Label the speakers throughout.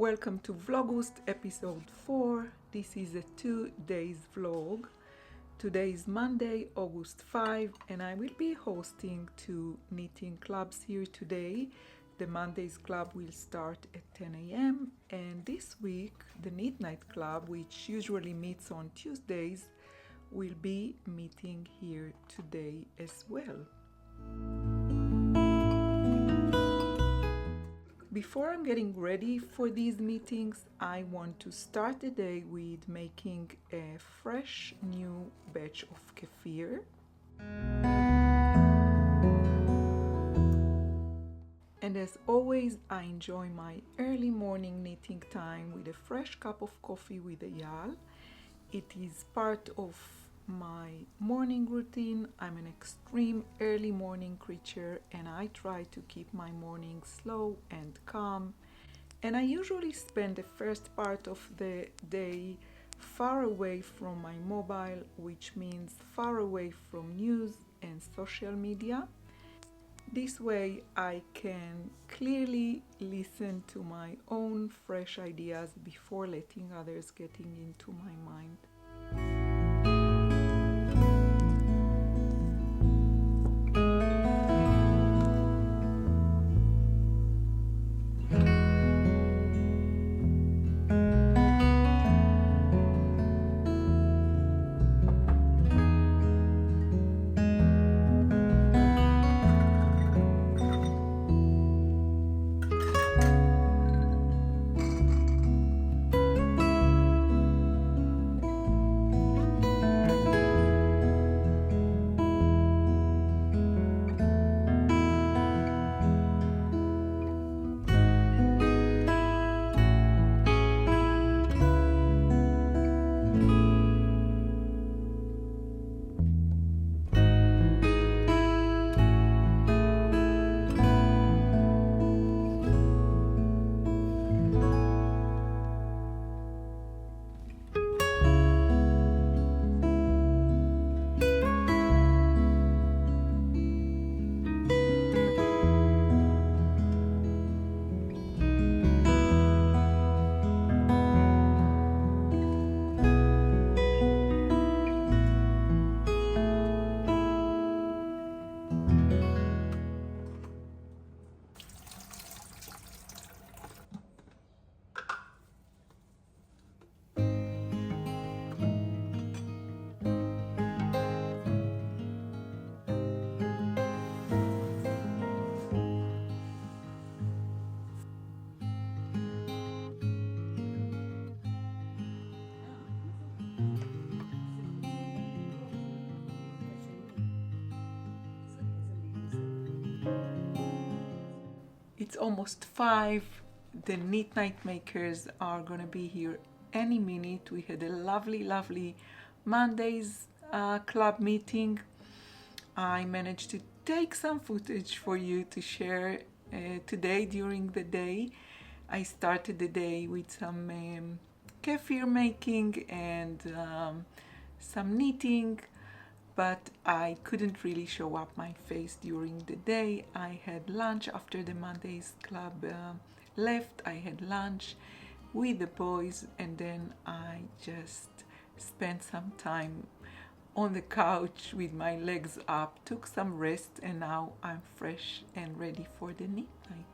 Speaker 1: welcome to Vlogust Ep.4. This is a 2 days vlog. Today is Monday, August 5, and I will be hosting 2 knitting clubs here today. The Mondays club will start at 10 a.m. and this week the Knit Night club, which usually meets on Tuesdays, will be meeting here today as well. Before I'm getting ready for these meetings, I want to start the day with making a fresh new batch of kefir. And as always, I enjoy my early morning knitting time with a fresh cup of coffee with a yal. It is part of my morning routine. I'm an extreme early morning creature and I try to keep my morning slow and calm. And I usually spend the first part of the day far away from my mobile, which means far away from news and social media. This way I can clearly listen to my own fresh ideas before letting others getting into my mind. It's almost 5. The Knit Night makers are gonna be here any minute. We had a lovely Mondays club meeting. I managed to take some footage for you to share today during the day. I started the day with some kefir making and some knitting, but I couldn't really show up my face during the day. I had lunch after the Mondays club left. I had lunch with the boys and then I just spent some time on the couch with my legs up, took some rest, and now I'm fresh and ready for the knit night.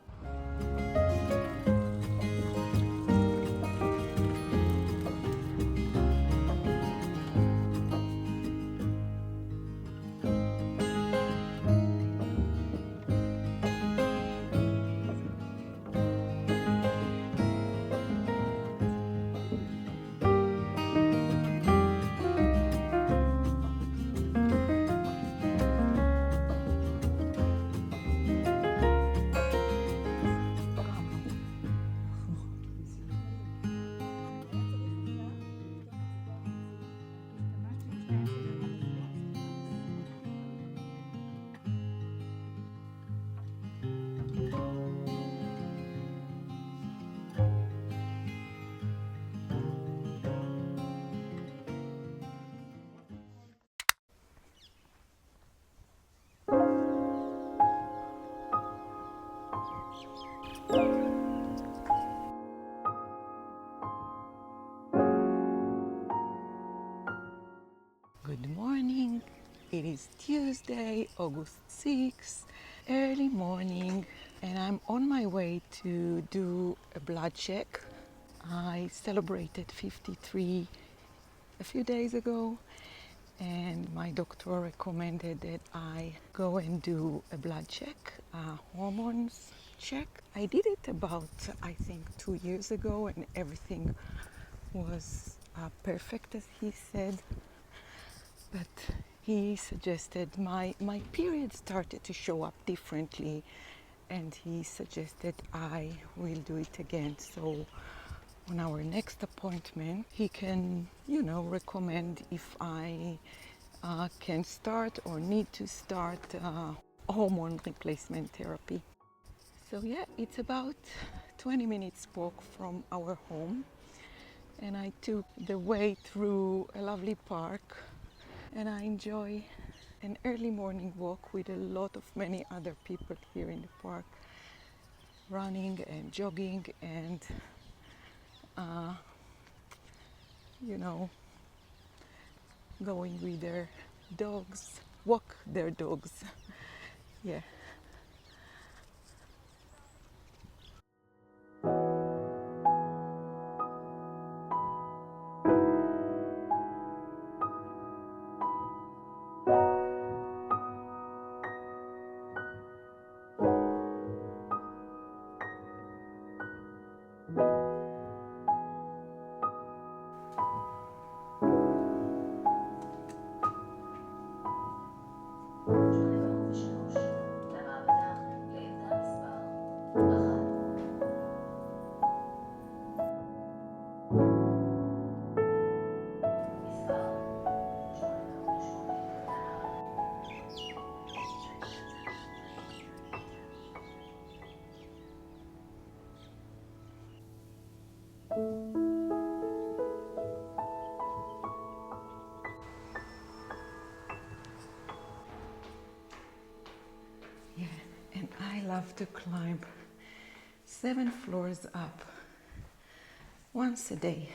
Speaker 1: It is Tuesday, August 6th, early morning, and I'm on my way to do a blood check. I celebrated 53 a few days ago, and my doctor recommended that I go and do a blood check, a hormones check. I did it about, I think, 2 years ago, and everything was perfect, as he said. But he suggested my period started to show up differently, and he suggested I will do it again. So on our next appointment, he can, recommend if I can start or need to start hormone replacement therapy. So yeah, it's about 20 minutes walk from our home, and I took the way through a lovely park, and I enjoy an early morning walk with a lot of many other people here in the park, running and jogging and going with their dogs, walk their dogs. Yeah. Yeah, and I love to climb 7 floors up once a day.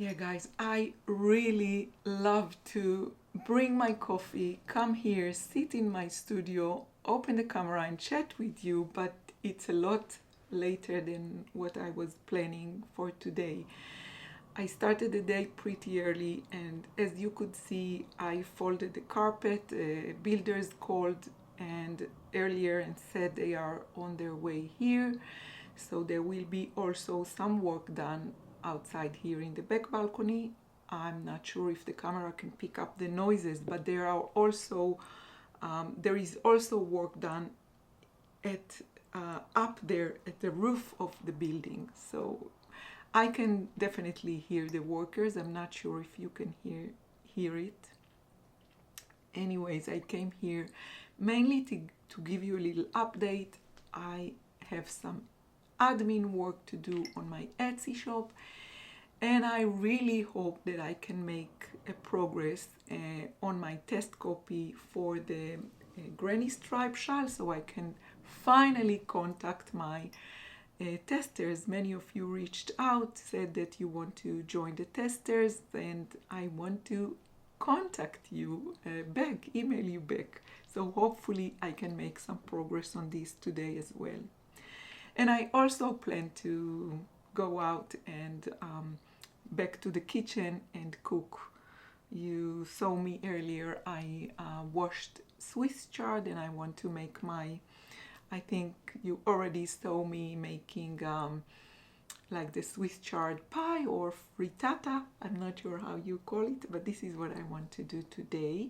Speaker 1: Yeah, guys, I really love to bring my coffee, come here, sit in my studio, open the camera and chat with you, but it's a lot later than what I was planning for today. I started the day pretty early, and as you could see, I folded the carpet. Builders called and earlier and said they are on their way here, so there will be also some work done outside here in the back balcony. I'm not sure if the camera can pick up the noises, but there is also work done at up there at the roof of the building. So I can definitely hear the workers. I'm not sure if you can hear it. Anyways, I came here mainly to give you a little update. I have some admin work to do on my Etsy shop, and I really hope that I can make a progress on my test copy for the granny stripe shawl, so I can finally contact my testers. Many of you reached out, said that you want to join the testers, and I want to contact you back, email you back. So hopefully I can make some progress on this today as well. And I also plan to go out and back to the kitchen and cook. You saw me earlier, I washed Swiss chard, and I want to make I think you already saw me making like the Swiss chard pie or frittata. I'm not sure how you call it, but this is what I want to do today.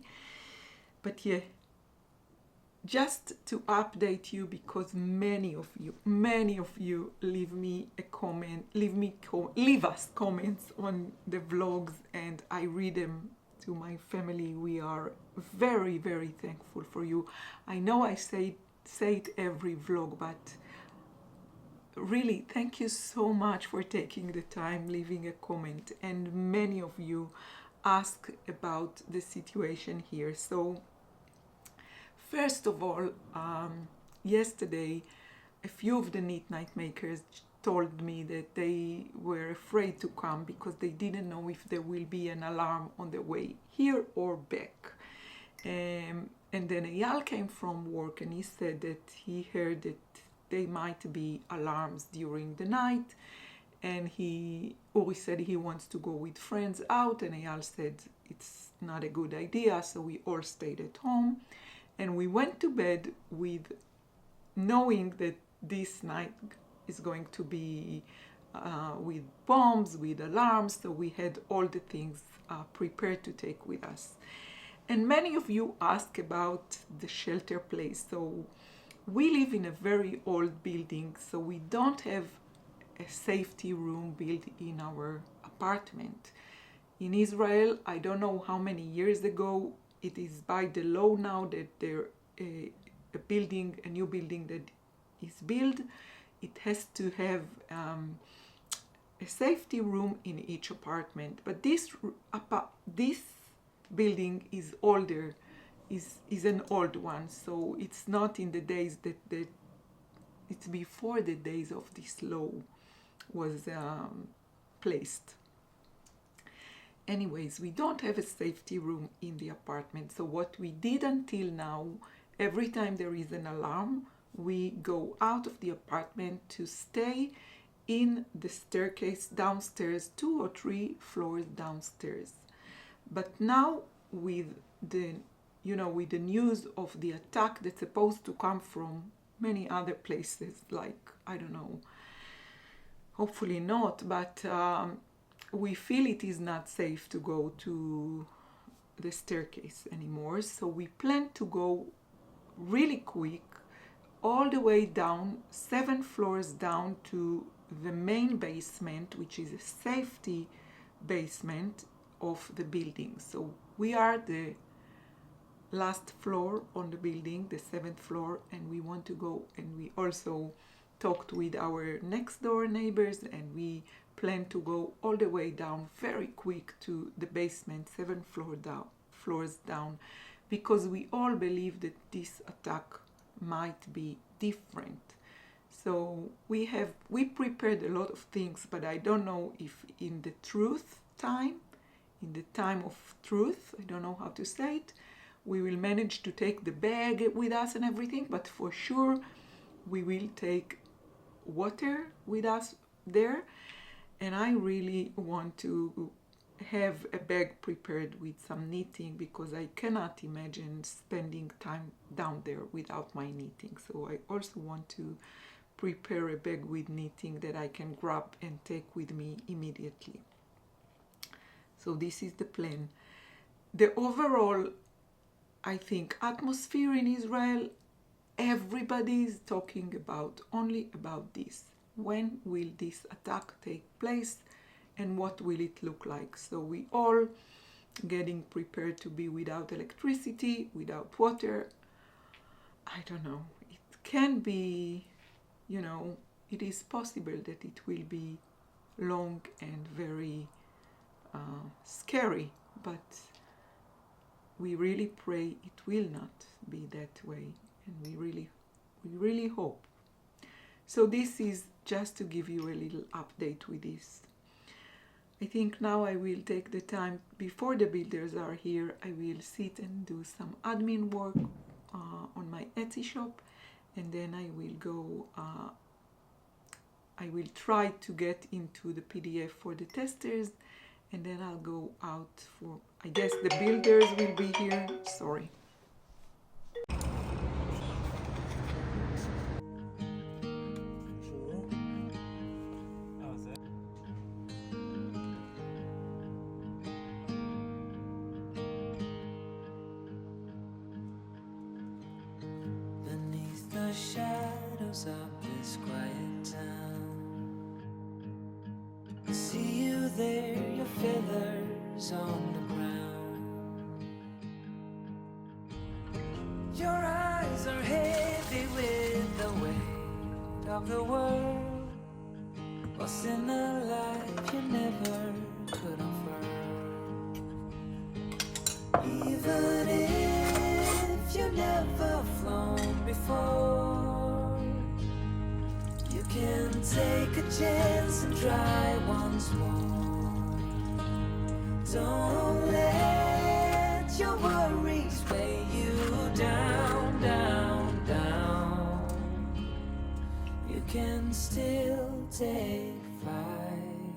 Speaker 1: But yeah, just to update you, because many of you leave me a comment, leave us comments on the vlogs, and I read them to my family. We are very, very thankful for you. I know I say it every vlog, but really thank you so much for taking the time, leaving a comment, and many of you ask about the situation here. So first of all, yesterday a few of the knit night makers told me that they were afraid to come because they didn't know if there will be an alarm on the way here or back. And then Eyal came from work and he said that he heard that there might be alarms during the night, and Uri said he wants to go with friends out, and Eyal said it's not a good idea, so we all stayed at home. And we went to bed with knowing that this night is going to be with bombs, with alarms, so we had all the things prepared to take with us. And many of you ask about the shelter place. So we live in a very old building, so we don't have a safety room built in our apartment. In Israel, I don't know how many years ago, it is by the law now that there a new building that is built, it has to have a safety room in each apartment. But this building is older, is an old one, so it's not in the days that it's before the days of this law was placed. Anyways, we don't have a safety room in the apartment, so what we did until now, every time there is an alarm, we go out of the apartment to stay in the staircase downstairs, 2 or 3 floors downstairs. But now with the news of the attack that's supposed to come from many other places, like, I don't know, hopefully not, but we feel it is not safe to go to the staircase anymore. So we plan to go really quick all the way down, 7 floors down to the main basement, which is a safety basement of the building. So we are the last floor on the building, the 7th floor, and we want to go, and we also talked with our next door neighbors, and we plan to go all the way down very quick to the basement, 7 floors down, because we all believe that this attack might be different. So we prepared a lot of things, but I don't know if in the truth time, in the time of truth, I don't know how to say it, we will manage to take the bag with us and everything, but for sure we will take water with us there. And I really want to have a bag prepared with some knitting, because I cannot imagine spending time down there without my knitting. So I also want to prepare a bag with knitting that I can grab and take with me immediately. So this is the plan. The overall, I think, atmosphere in Israel, everybody is talking only about this. When will this attack take place and what will it look like? So we all getting prepared to be without electricity, without water. I don't know. It can be, it is possible that it will be long and very scary, but we really pray it will not be that way, and we really hope. So this is just to give you a little update with this. I think now I will take the time before the builders are here. I will sit and do some admin work on my Etsy shop, and then I will go. I will try to get into the PDF for the testers, and then I'll go out for. I guess the builders will be here. Sorry.
Speaker 2: The shadows of this quiet town, I see you there, your feathers on the ground. Your eyes are heavy with the weight of the world. What's in a life you never could afford? Even if you never flown before, you can take a chance and try once more. Don't let your worries weigh you down, down, down. You can still take flight,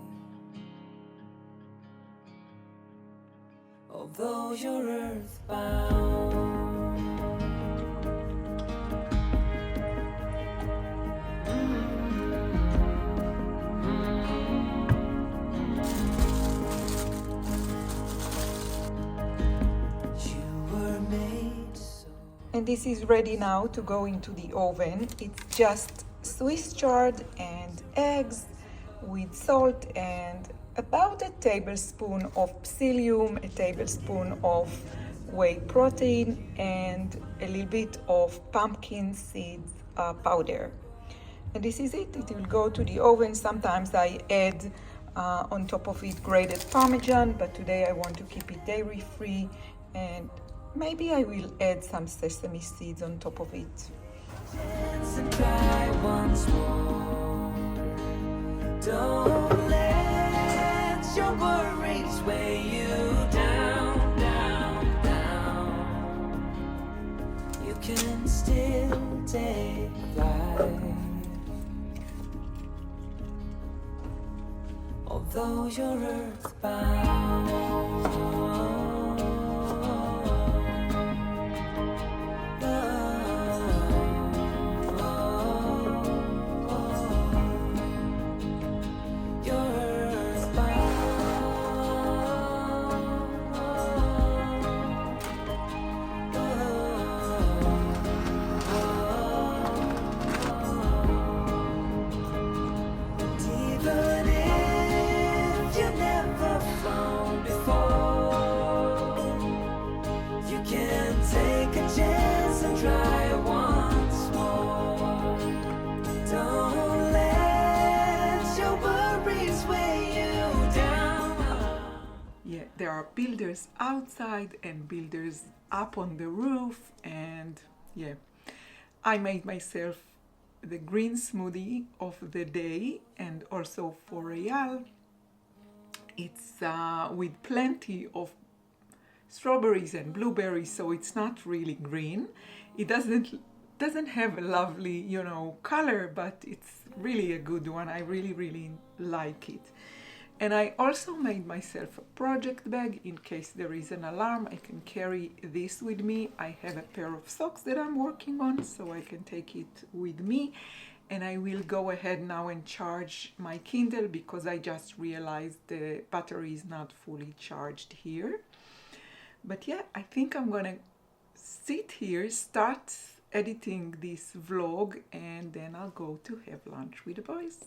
Speaker 2: although you're earthbound.
Speaker 1: And this is ready now to go into the oven. It's just Swiss chard and eggs with salt and about a tablespoon of psyllium, a tablespoon of whey protein, and a little bit of pumpkin seeds powder. And this is it. It will go to the oven. Sometimes I add on top of it grated Parmesan, but today I want to keep it dairy free, and maybe I will add some sesame seeds on top of it.
Speaker 2: Don't let your worries weigh you down, down, down. You can still take flight, although you're earthbound.
Speaker 1: There are builders outside and builders up on the roof, and I made myself the green smoothie of the day, and also for Eyal, It's with plenty of strawberries and blueberries, so it's not really green. It doesn't have a lovely, color, but it's really a good one. I really like it. And I also made myself a project bag in case there is an alarm. I can carry this with me. I have a pair of socks that I'm working on, so I can take it with me. And I will go ahead now and charge my Kindle because I just realized the battery is not fully charged here. But yeah, I think I'm gonna sit here, start editing this vlog, and then I'll go to have lunch with the boys.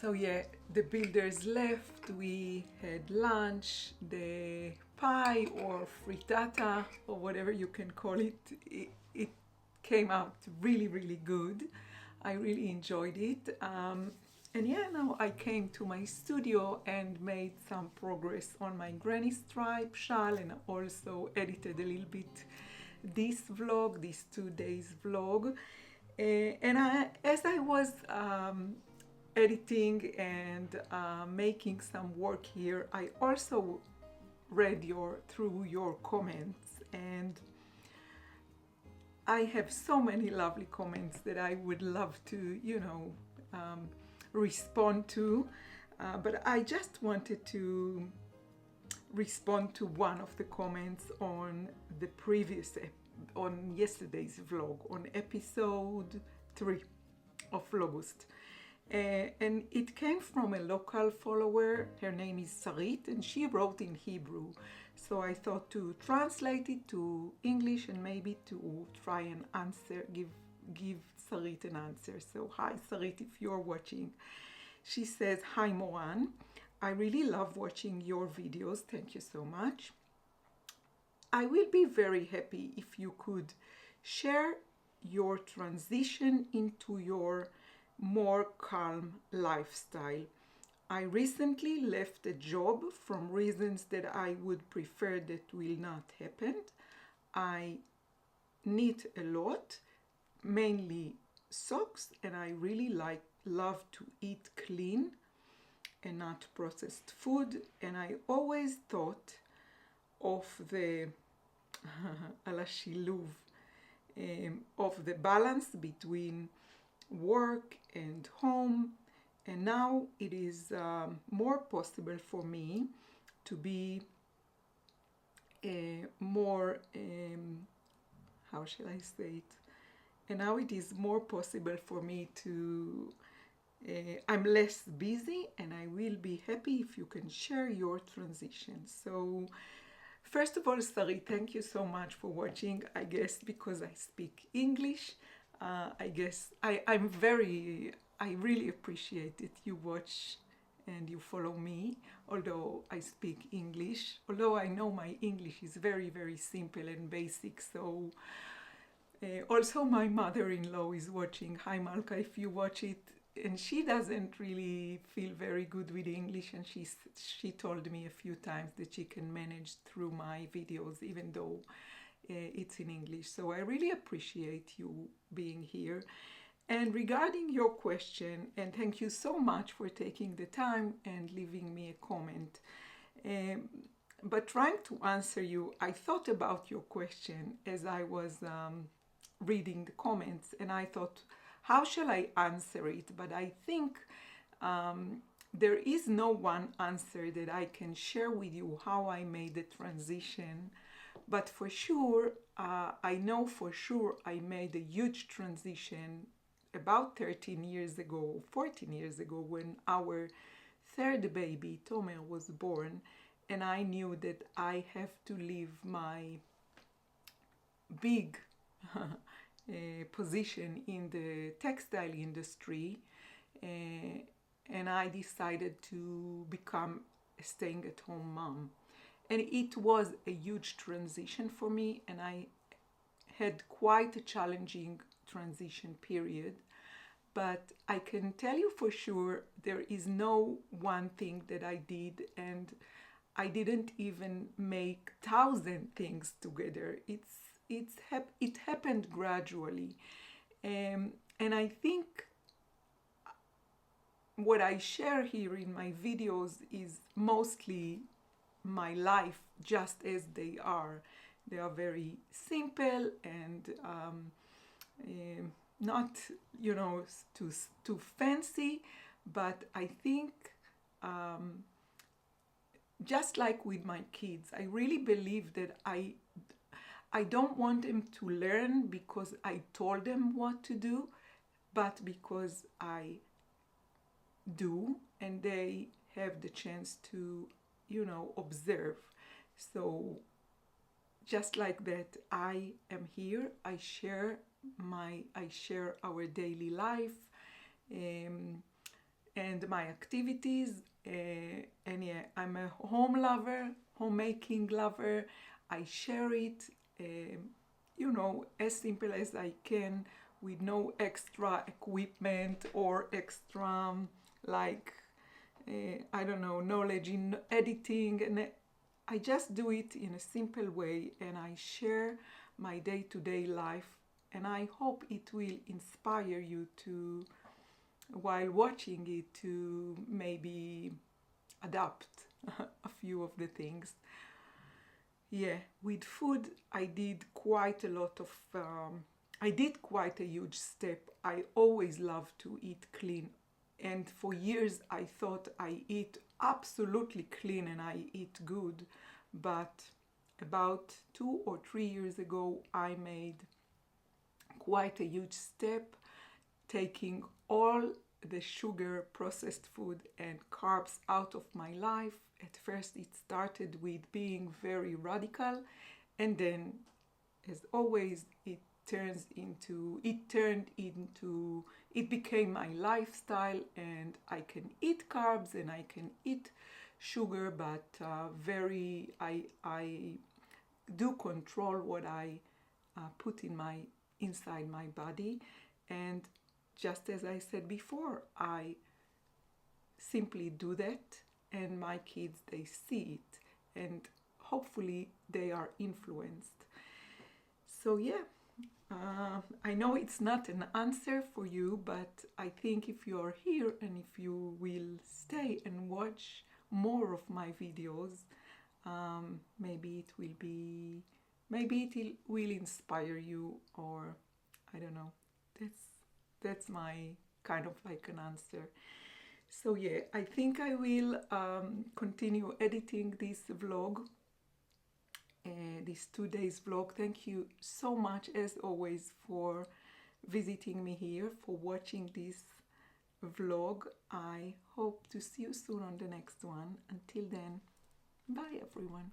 Speaker 1: So yeah, the builders left, we had lunch, the pie or frittata or whatever you can call it, it came out really good. I really enjoyed it. And yeah, now I came to my studio and made some progress on my granny stripe shawl, and also edited a little bit this vlog, this 2 days vlog. As I was editing and making some work here, I also read through your comments, and I have so many lovely comments that I would love to, respond to. But I just wanted to respond to one of the comments on the on yesterday's vlog, on episode 3 of Vlogust. And it came from a local follower. Her name is Sarit, and she wrote in Hebrew. So I thought to translate it to English and maybe to try and answer, give Sarit an answer. So hi Sarit, if you're watching. She says, "Hi Moran, I really love watching your videos. Thank you so much. I will be very happy if you could share your transition into your more calm lifestyle. I recently left a job from reasons that I would prefer that will not happen. I knit a lot, mainly socks, and I really love to eat clean and not processed food, and I always thought of the על השילוב, of the balance between work and home, and now it is more possible for me to be more, how shall I say it, and now it is more possible for me to I'm less busy, and I will be happy if you can share your transition." So first of all, Sari, thank you so much for watching. I guess because I speak English, I really appreciate it. You watch and you follow me, although I speak English, although I know my English is very simple and basic. So also my mother-in-law is watching. Hi Malka, if you watch it, and she doesn't really feel very good with English, and she told me a few times that she can manage through my videos even though it's in English. So I really appreciate you being here. And regarding your question, and thank you so much for taking the time and leaving me a comment. But trying to answer you, I thought about your question as I was reading the comments, and I thought, how shall I answer it? But I think there is no one answer that I can share with you how I made the transition. But for sure, I know for sure I made a huge transition about 13 years ago, 14 years ago, when our third baby, Tomer, was born, and I knew that I have to leave my big position in the textile industry, and I decided to become a staying-at-home mom. And it was a huge transition for me, and I had quite a challenging transition period. But I can tell you for sure there is no one thing that I did, and I didn't even make 1,000 things together. It happened gradually, and I think what I share here in my videos is mostly my life just as they are. They are very simple and not, too fancy, but I think just like with my kids, I really believe that I don't want them to learn because I told them what to do, but because I do, and they have the chance to, observe. So just like that, I am here. I share our daily life, and my activities. And yeah, I'm a homemaking lover. I share it, as simple as I can, with no extra equipment or extra, knowledge in editing. And I just do it in a simple way, and I share my day-to-day life. And I hope it will inspire you to, while watching it, to maybe adapt a few of the things. Yeah, with food, I did quite a huge step. I always loved to eat clean. And for years, I thought I eat absolutely clean and I eat good. But about 2 or 3 years ago, I made quite a huge step, taking all the sugar, processed food, and carbs out of my life. At first, it started with being very radical, and then, as always, it became my lifestyle, and I can eat carbs and I can eat sugar, but I do control what I put inside my body. And just as I said before, I simply do that, and my kids, they see it, and hopefully they are influenced. So yeah, I know it's not an answer for you, but I think if you are here and if you will stay and watch more of my videos, maybe it will inspire you, or I don't know. That's my kind of like an answer. So yeah, I think I will continue editing this vlog, this 2 days vlog. Thank you so much, as always, for visiting me here, for watching this vlog. I hope to see you soon on the next one. Until then, bye everyone.